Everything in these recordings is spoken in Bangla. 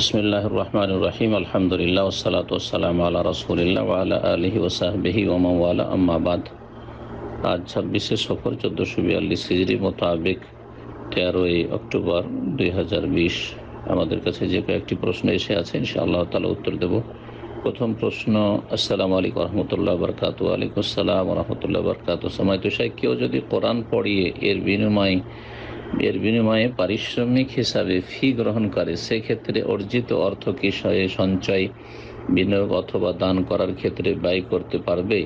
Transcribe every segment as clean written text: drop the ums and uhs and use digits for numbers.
বিসমিল্লাহির রহমানির রহিম। আলহামদুলিল্লাহ ওয়াসসালাতু ওয়াসসালামু আলা রাসূলিল্লাহ ওয়া আলা আলিহি ওয়া সাহবিহি ওয়া মান ওয়ালা, আম্মা বাদ। আজ 26শে সফর 1442 হিজরি মোতাবেক 13ই অক্টোবর 2020। আমাদের কাছে যে কয়েকটি প্রশ্ন এসে আছে ইনশাআল্লাহ তাআলা উত্তর দেব। প্রথম প্রশ্ন, আসসালামু আলাইকুম ওয়া রাহমাতুল্লাহি ওয়া বারাকাতুহু। ওয়া আলাইকুম আসসালাম ওয়া রাহমাতুল্লাহি ওয়া বারাকাতুহু। সম্মানিত শাইখ, কেউ যদি কোরআন পড়িয়ে এর বিনিময়ে পারিশ্রমিক হিসাবে ফি গ্রহণ করে, সেক্ষেত্রে অর্জিত অর্থ কি সঞ্চয়, বিনিয়োগ অথবা দান করার ক্ষেত্রে ব্যয় করতে পারবে,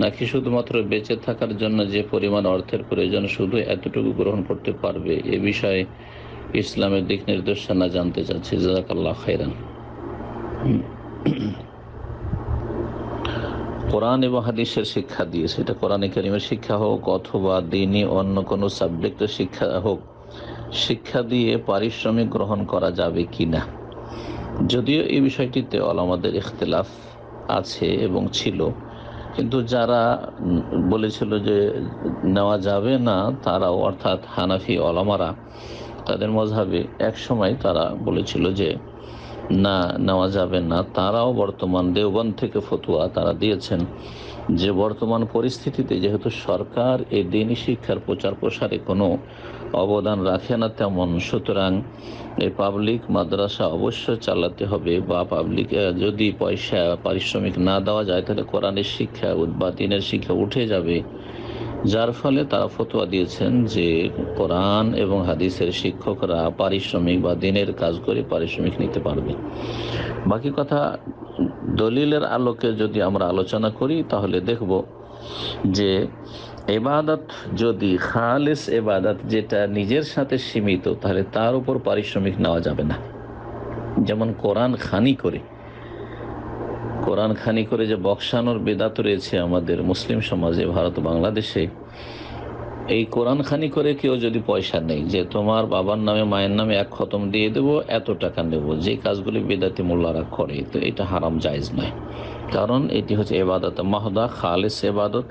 নাকি শুধুমাত্র বেঁচে থাকার জন্য যে পরিমাণ অর্থের প্রয়োজন শুধু এতটুকু গ্রহণ করতে পারবে? এ বিষয়ে ইসলামের দিক নির্দেশনা জানতে চাচ্ছি। জাযাকাল্লাহ খাইরান। কোরআন এবং হাদিসের শিক্ষা দিয়ে, সেটা কোরআনে কারিমের শিক্ষা হোক অথবা দিনই অন্য কোনো সাবজেক্টের শিক্ষা হোক, শিক্ষা দিয়ে পারিশ্রমিক গ্রহণ করা যাবে কি না? যদিও এই বিষয়টিতে ওলামাদের ইখতিলাফ আছে এবং ছিল, কিন্তু যারা বলেছিল যে নেওয়া যাবে না, তারাও অর্থাৎ হানাফি ওলামারা তাদের মযহাবে এক সময় তারা বলেছিল যে না, নেওয়া যাবে না। তারাও বর্তমান দেওবন্দ থেকে ফতোয়া তারা দিয়েছেন যে বর্তমান পরিস্থিতিতে যেহেতু সরকার এই দ্বীনি শিক্ষার প্রচার প্রসারে কোনো অবদান রাখে না তেমন, সুতরাং এই পাবলিক মাদ্রাসা অবশ্যই চালাতে হবে, বা পাবলিক যদি পয়সা পারিশ্রমিক না দেওয়া যায় তাহলে কোরআনের শিক্ষা বা দ্বীনের শিক্ষা উঠে যাবে। যার ফলে তারা ফতোয়া দিয়েছেন যে কোরআন এবং হাদিসের শিক্ষকরা পারিশ্রমিক বা দ্বীনের কাজ করে পারিশ্রমিক নিতে পারবে। বাকি কথা দলিলের আলোকে যদি আমরা আলোচনা করি তাহলে দেখব যে ইবাদত যদি খালিস ইবাদত, যেটা নিজের সাথে সীমিত, তাহলে তার উপর পারিশ্রমিক নেওয়া যাবে না। যেমন কোরআন খানি করে যে বক্সানোর বেদাত রয়েছে আমাদের মুসলিম সমাজে, ভারত বাংলাদেশে, এই কোরআন খানি করে কেউ যদি পয়সা নেই যে তোমার বাবার নামে মায়ের নামে এক খতম দিয়ে দেবো, এত টাকা নেব, যে কাজগুলি বেদাতি মোল্লারা করে, তো এটা হারাম, জায়েজ নয়। কারণ এটি হচ্ছে ইবাদত মাহদা, খালিস ইবাদত,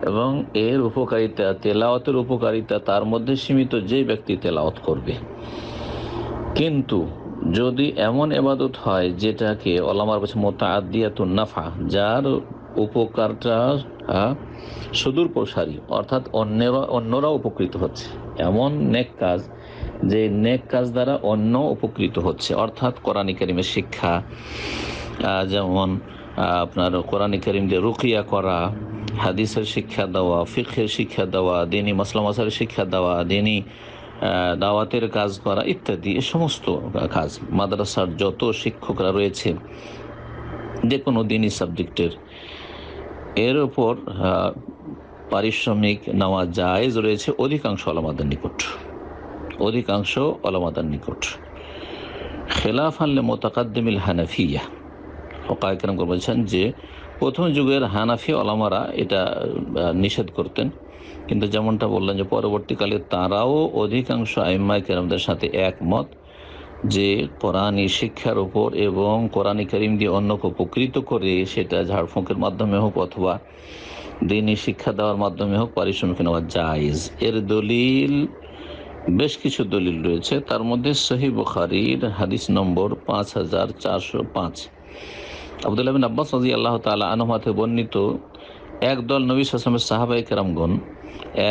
এবং এর উপকারিতা, তেলাওয়াতের উপকারিতা তার মধ্যে সীমিত, যে ব্যক্তি তেলাওয়াত করবে। কিন্তু যদি এমন ইবাদত হয় যেটাকে ওলামার কাছে মুতাআদ্দিয়াতুন নাফা, যার উপকারটা সুদূর প্রসারী, অর্থাৎ অন্যরা উপকৃত হচ্ছে, এমন নেক কাজ যে নেক কাজ দ্বারা অন্য উপকৃত হচ্ছে, অর্থাৎ কোরআন কারীমের শিক্ষা, যেমন আপনার কোরআন কারীম দিয়ে রুকিয়া করা, হাদিসের শিক্ষা দেওয়া, ফিকহের শিক্ষা দেওয়া, দ্বীনি মাসলা মাসাইলের শিক্ষা দেওয়া, দ্বীনি দাওয়াতের কাজ করা ইত্যাদি, এ সমস্ত কাজ মাদ্রাসার যত শিক্ষকরা রয়েছে যে কোনো দ্বীনি সাবজেক্টের, এর উপর পারিশ্রমিক নেওয়া জায়েজ রয়েছে অধিকাংশ ওলামাদের নিকট। খেলাফান লিমুতাকাদ্দিমিল হানাফিয়া, ফুকাহা কেরাম বলছেন যে প্রথম যুগের হানাফি ওলামারা এটা নিষেধ করতেন, কিন্তু যেমনটা বললেন যে পরবর্তীকালে তারাও অধিকাংশ আইম্মায়ে কেরামদের সাথে একমত যে কোরআনী শিক্ষার উপর এবং কোরআন কারীম দিয়ে অন্যকে উপকৃত করে, সেটা ঝাড়ফুঁকের মাধ্যমে হোক অথবা দ্বীনি শিক্ষা দেওয়ার মাধ্যমে হোক, পারিশ্রমিক নেওয়া জায়েজ। এর দলিল, বেশ কিছু দলিল রয়েছে, তার মধ্যে সহিহ বুখারীর হাদিস নম্বর 5405, আব্দুল্লাহ বিন আব্বাস রাদিয়াল্লাহু তাআলা আনহুমা থেকে বর্ণিত, একদল নবী সাল্লাল্লাহু আলাইহি ওয়াসাল্লামের সাহাবায়ে কেরামগণ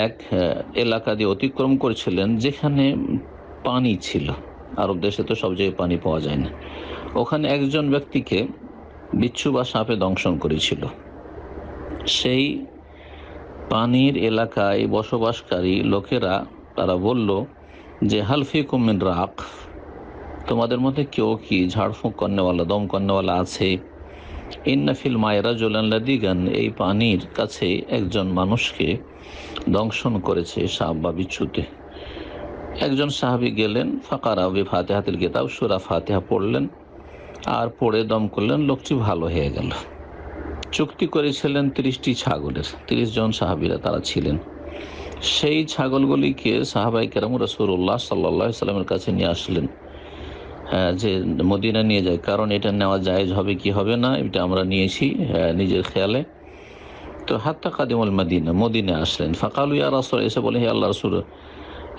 এক এলাকা দিয়ে অতিক্রম করেছিলেন যেখানে পানি ছিল। আরব দেশে তো সব জায়গায় পানি পাওয়া যায় না। ওখানে একজন ব্যক্তিকে বিচ্ছু বা সাপে দংশন করেছিল। সেই পানির এলাকায় বসবাসকারী লোকেরা তারা বলল যে হাল ফিকুম মিন রাক, তোমাদের মধ্যে কেউ কি ঝাড়ফুঁক কর্নেওয়ালা, দম কর্নেওয়ালা আছে? ইন্না ফিল মায়ে রাজুলান লাদিগান, এই পানির কাছে একজন মানুষকে দংশন করেছে সাপ বা বিচ্ছুতে। একজন সাহাবী গেলেন, ফাকারা বিফাতিহাতিল কিতাব, সূরা ফাতিহা পড়লেন, আর পড়ে দম করলেন, লোকটি ভালো হয়ে গেল। চুক্তি করেছিলেন 30টি ছাগলের, 30 জন সাহাবীরা তারা ছিলেন। সেই ছাগলগুলিকে সাহাবায়ে কেরাম রাসূলুল্লাহ সাল্লাল্লাহু আলাইহি ওয়াসাল্লামের কাছে নিয়ে আসলেন, যে মদিনা নিয়ে যায়, কারণ এটা নেওয়া জায়েজ হবে কি হবে না এটা আমরা নিয়েছি নিজের খেয়ালে। তো হাত্তা কাদিমুল মদিনা আসলেন। ফাকালু ইয়া রাসূল, এসে বলে হে আল্লাহর রাসূল,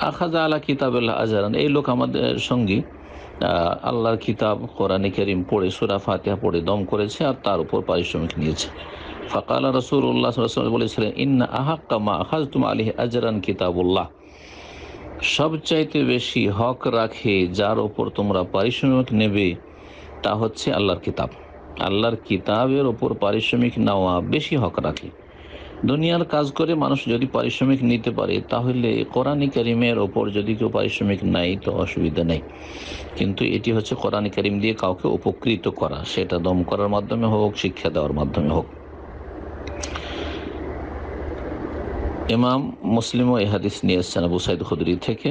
আখাযা আলা কিতাবিল্লাহ আজরান, এই লোক আমাদের সঙ্গী আল্লাহর কিতাব কোরআনে কারীম পড়ে সূরা ফাতিহা পড়ে দম করেছে আর তার উপর পারিশ্রমিক নিয়েছে। ফাকালা রাসূলুল্লাহ সাল্লাল্লাহু আলাইহি ওয়াসাল্লাম বলেছিলেন, ইন্না আহাক্কা মা আখাযতুম আলাইহি আজরান কিতাবুল্লাহ, সবচাইতে বেশি হক রাখে যার ওপর তোমরা পারিশ্রমিক নেবে তা হচ্ছে আল্লাহর কিতাব। আল্লাহর কিতাবের ওপর পারিশ্রমিক নেওয়া বেশি হক রাখে। দুনিয়ার কাজ করে মানুষ যদি পারিশ্রমিক নিতে পারে, তাহলে কোরআনে কারীমের ওপর যদি কেউ পারিশ্রমিক নেয় তো অসুবিধা নেই, কিন্তু এটি হচ্ছে কোরআনে কারীম দিয়ে কাউকে উপকৃত করা, সেটা দম করার মাধ্যমে হোক, শিক্ষা দেওয়ার মাধ্যমে হোক। ইমাম মুসলিমও এই হাদিস নিয়ে এসেছেন আবু সাঈদ খুদরি থেকে,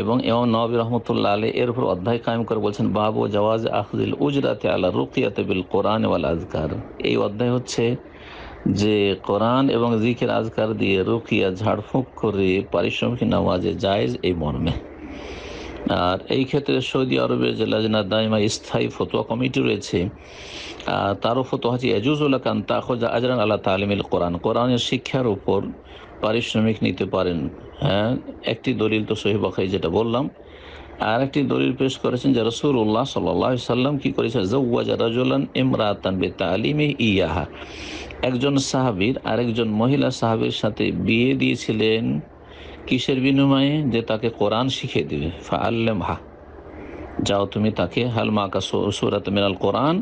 এবং ইমাম নওয়াবী রহমতুল্লাহ আলাইহি এর উপর অধ্যায় কায়েম করে বলছেন, বাবু জাওয়াজ আখযিল উজরাতি আলা রুকিয়াতি বিল কোরআন ওয়াল আযকার। এই অধ্যায় হচ্ছে যে কোরআন এবং জিকির আজকার দিয়ে রুকিয়া ঝাড়ফুঁক করে পারিশ্রমিক নেওয়া যে জায়েজ, এই মর্মে। আর এই ক্ষেত্রে সৌদি আরবের যে লাজনা দাইমা স্থায়ী ফতোয়া কমিটি রয়েছে, তারও ফতোয়া হচ্ছে ইয়াজুজু লাকা আন তাখুযা আজরান আলা তালিমিল কোরআন, কোরআনের শিক্ষার উপর পারিশ্রমিক নিতে পারেন। হ্যাঁ, একটি দলিল তো সহিহ বুখারী যেটা বললাম, আর একটি দলিল পেশ করেছেন যে রাসূলুল্লাহ সাল্লাল্লাহু আলাইহি সাল্লাম কি করেছেন, যাওয়াজা রাজুলান ইমরাতান বিতালিমি ইয়াহা, একজন সাহাবীর আরেকজন মহিলা সাহাবীর সাথে বিয়ে দিয়েছিলেন কিসের বিনিময়ে, যে তাকে কোরআন শিখিয়ে দিবে। ফাআল্লিমহা, যাও তুমি তাকে, হাল মাকা সূরাত মিনাল কোরআন,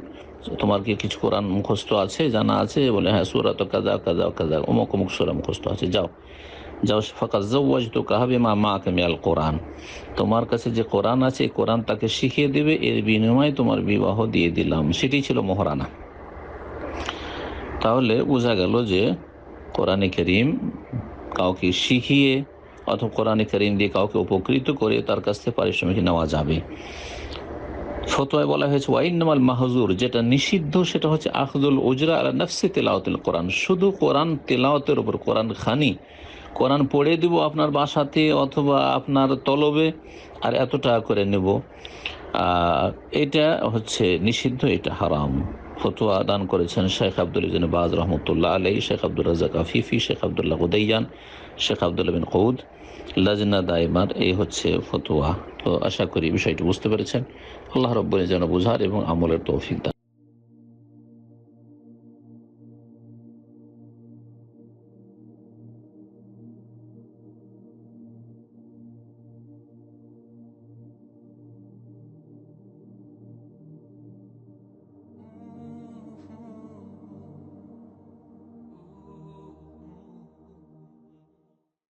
তোমার কি কিছু কোরআন মুখস্থ আছে, জানা আছে? বলে হ্যাঁ, সূরাত কাযা কাযা কাযা, অমুক অমুক সূরা মুখস্থ আছে, যাও যাও। ফাকাদ যাওয়াজতুকা বিমা মাকা মিনাল কোরআন, তোমার কাছে যে কোরআন আছে এই কোরআন তাকে শিখিয়ে দিবে, এর বিনিময়ে তোমার বিবাহ দিয়ে দিলাম। সেটি ছিল মোহরানা। তাহলে বোঝা গেল যে কোরআনে কারীম কাউকে শিখিয়ে অথবা কোরআনে কারীম দিয়ে কাউকে উপকৃত করে তার কাছ থেকে পারিশ্রমিক নেওয়া যাবে। ফতোয়ায় বলা হয়েছে ওয়াইন্নামাল মাহজুর, যেটা নিষিদ্ধ সেটা হচ্ছে আখযুল উজরা আলা নাফসি তিলাওয়াতিল কোরআন, শুধু কোরআন তেলাওয়াতের উপর, কোরআন খানি, কোরআন পড়ে দিব আপনার বাসাতে অথবা আপনার তলবে আর এত টাকা করে নেব, এটা হচ্ছে নিষিদ্ধ, এটা হারাম। ফতোয়া দান করেছেন শেখ আব্দুল ইবনে বাজ রহমতুল্লাহ আলাইহি, শেখ আব্দুর রাজ্জাক আফিফি, শেখ আব্দুল্লাহ হুদাইয়ান, শেখ আব্দুল্লাহ বিন কৌদ, লাজনা দাইমার। এই হচ্ছে ফতোয়া। তো আশা করি বিষয়টি বুঝতে পেরেছেন। আল্লাহ রাব্বুল যেন বুঝার এবং আমলের তৌফিক দান।